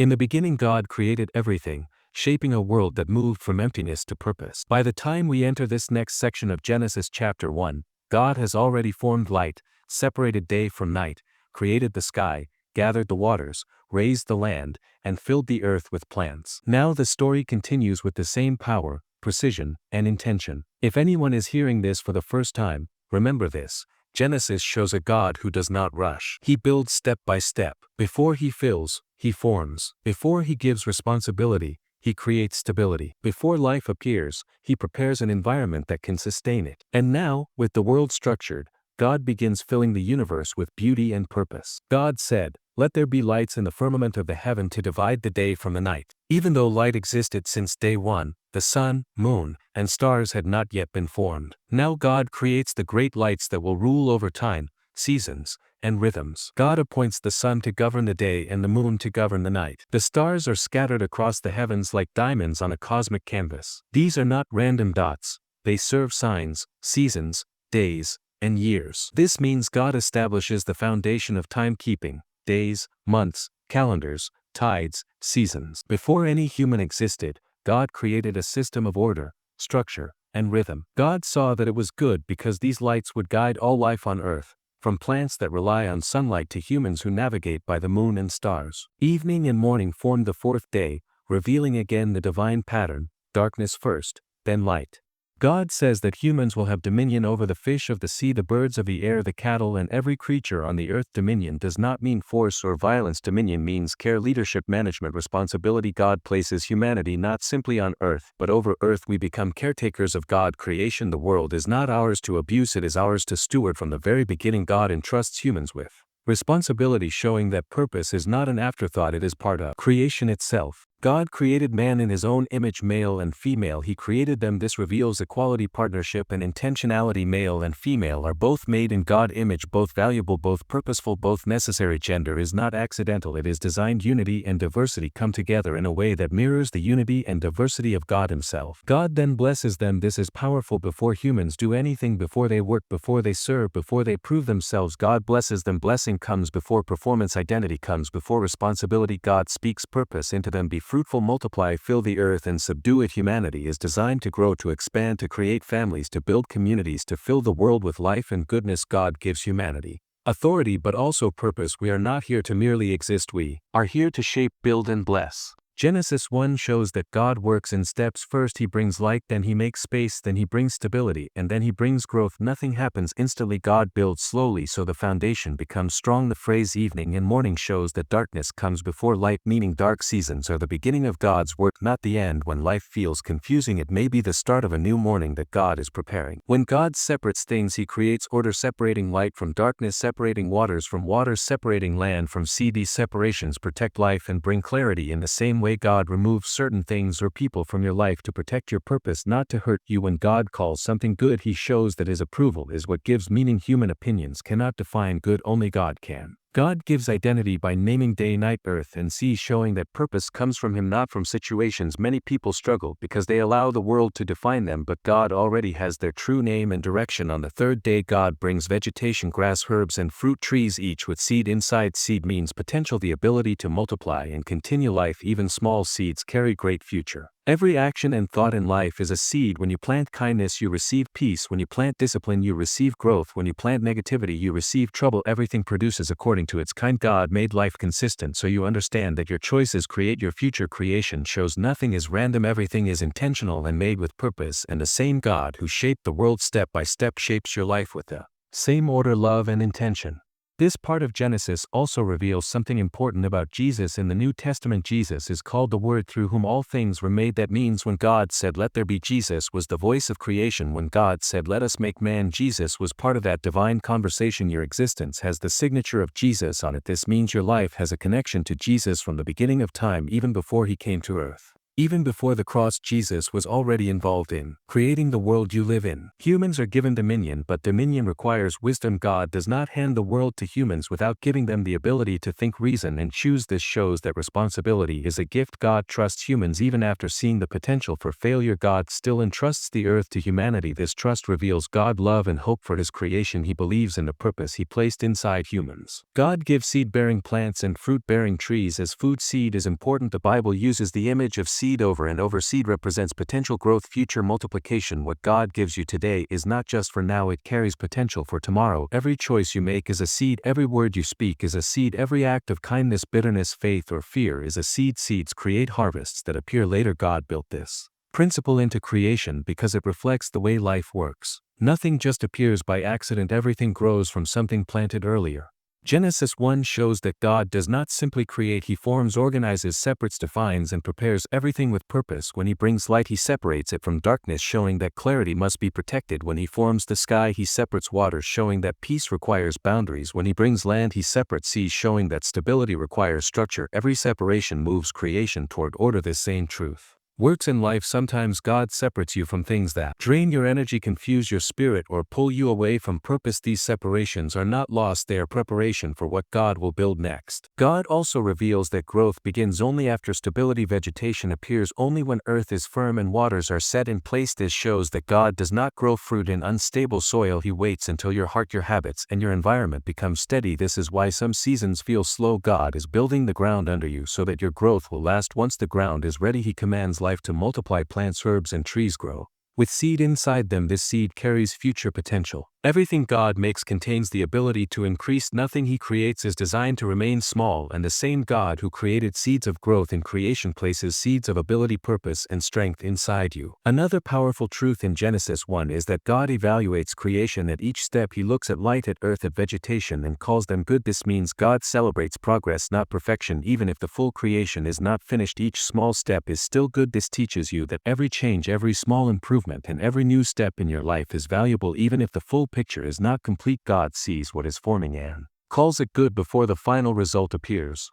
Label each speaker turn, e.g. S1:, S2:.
S1: In the beginning God created everything, shaping a world that moved from emptiness to purpose. By the time we enter this next section of Genesis chapter 1, God has already formed light, separated day from night, created the sky, gathered the waters, raised the land, and filled the earth with plants. Now the story continues with the same power, precision, and intention. If anyone is hearing this for the first time, remember this. Genesis shows a God who does not rush. He builds step by step. Before he fills, he forms. Before he gives responsibility, he creates stability. Before life appears, he prepares an environment that can sustain it. And now, with the world structured, God begins filling the universe with beauty and purpose. God said, "Let there be lights in the firmament of the heaven to divide the day from the night." Even though light existed since day one, the sun, moon, and stars had not yet been formed. Now God creates the great lights that will rule over time, seasons, and rhythms. God appoints the sun to govern the day and the moon to govern the night. The stars are scattered across the heavens like diamonds on a cosmic canvas. These are not random dots. They serve signs, seasons, days, and years. This means God establishes the foundation of timekeeping, days, months, calendars, tides, seasons. Before any human existed, God created a system of order, structure, and rhythm. God saw that it was good because these lights would guide all life on earth, from plants that rely on sunlight to humans who navigate by the moon and stars. Evening and morning formed the fourth day, revealing again the divine pattern, darkness first, then light. God says that humans will have dominion over the fish of the sea, the birds of the air, the cattle, and every creature on the earth. Dominion does not mean force or violence. Dominion means care, leadership, management, responsibility. God places humanity not simply on earth, but over earth. We become caretakers of God's creation. The world is not ours to abuse, it is ours to steward. From the very beginning, God entrusts humans with responsibility, showing that purpose is not an afterthought, it is part of creation itself. God created man in his own image, male and female. He created them. This reveals equality, partnership, and intentionality. Male and female are both made in God's image, both valuable, both purposeful, both necessary. Gender is not accidental, it is designed. Unity and diversity come together in a way that mirrors the unity and diversity of God himself. God then blesses them. This is powerful. Before humans do anything, before they work, before they serve, before they prove themselves, God blesses them. Blessing comes before performance, identity comes before responsibility. God speaks purpose into them. Be fruitful, multiply, fill the earth and subdue it. Humanity is designed to grow, to expand, to create families, to build communities, to fill the world with life and goodness. God gives humanity authority but also purpose. We are not here to merely exist, we are here to shape, build, and bless. Genesis 1 shows that God works in steps. First he brings light, then he makes space, then he brings stability, and then he brings growth. Nothing happens instantly. God builds slowly so the foundation becomes strong. The phrase evening and morning shows that darkness comes before light, meaning dark seasons are the beginning of God's work, not the end. When life feels confusing, it may be the start of a new morning that God is preparing. When God separates things, he creates order, separating light from darkness, separating waters from waters, separating land from sea. These separations protect life and bring clarity. In the same way, God removes certain things or people from your life to protect your purpose, not to hurt you. When God calls something good, he shows that his approval is what gives meaning. Human opinions cannot define good, only God can. God gives identity by naming day, night, earth, and sea, showing that purpose comes from him, not from situations. Many people struggle because they allow the world to define them, but God already has their true name and direction. On the third day, God brings vegetation, grass, herbs, and fruit trees, each with seed inside. Seed means potential, the ability to multiply and continue life. Even small seeds carry great future. Every action and thought in life is a seed. When you plant kindness, you receive peace. When you plant discipline, you receive growth. When you plant negativity, you receive trouble. Everything produces according to its kind. God made life consistent so you understand that your choices create your future. Creation shows nothing is random, everything is intentional and made with purpose, and the same God who shaped the world step by step shapes your life with the same order, love, and intention. This part of Genesis also reveals something important about Jesus. In the New Testament, Jesus is called the Word, through whom all things were made. That means when God said, "Let there be," Jesus was the voice of creation. When God said, "Let us make man," Jesus was part of that divine conversation. Your existence has the signature of Jesus on it. This means your life has a connection to Jesus from the beginning of time, even before he came to earth. Even before the cross, Jesus was already involved in creating the world you live in. Humans are given dominion, but dominion requires wisdom. God does not hand the world to humans without giving them the ability to think, reason, and choose. This shows that responsibility is a gift. God trusts humans even after seeing the potential for failure. God still entrusts the earth to humanity. This trust reveals God's love and hope for His creation. He believes in the purpose He placed inside humans. God gives seed-bearing plants and fruit-bearing trees as food. Seed is important. The Bible uses the image of seed over and over. Seed represents potential growth, future multiplication. What God gives you today is not just for now, it carries potential for tomorrow. Every choice you make is a seed. Every word you speak is a seed. Every act of kindness, bitterness, faith, or fear is a seed. Seeds create harvests that appear later. God built this principle into creation because it reflects the way life works. Nothing just appears by accident. Everything grows from something planted earlier. Genesis 1 shows that God does not simply create, He forms, organizes, separates, defines, and prepares everything with purpose. When He brings light, He separates it from darkness, showing that clarity must be protected. When He forms the sky, He separates waters, showing that peace requires boundaries. When He brings land, He separates seas, showing that stability requires structure. Every separation moves creation toward order. This same truth works in life. Sometimes God separates you from things that drain your energy, confuse your spirit, or pull you away from purpose. These separations are not loss, they are preparation for what God will build next. God also reveals that growth begins only after stability. Vegetation appears only when earth is firm and waters are set in place. This shows that God does not grow fruit in unstable soil. He waits until your heart, your habits, and your environment become steady. This is why some seasons feel slow. God is building the ground under you so that your growth will last. Once the ground is ready, He commands life to multiply. Plants, herbs, and trees grow with seed inside them. This seed carries future potential. Everything God makes contains the ability to increase. Nothing He creates is designed to remain small, and the same God who created seeds of growth in creation places seeds of ability, purpose, and strength inside you. Another powerful truth in Genesis 1 is that God evaluates creation at each step. He looks at light, at earth, at vegetation, and calls them good. This means God celebrates progress, not perfection. Even if the full creation is not finished, each small step is still good. This teaches you that every change, every small improvement, and every new step in your life is valuable. Even if the full picture is not complete, God sees what is forming and calls it good before the final result appears.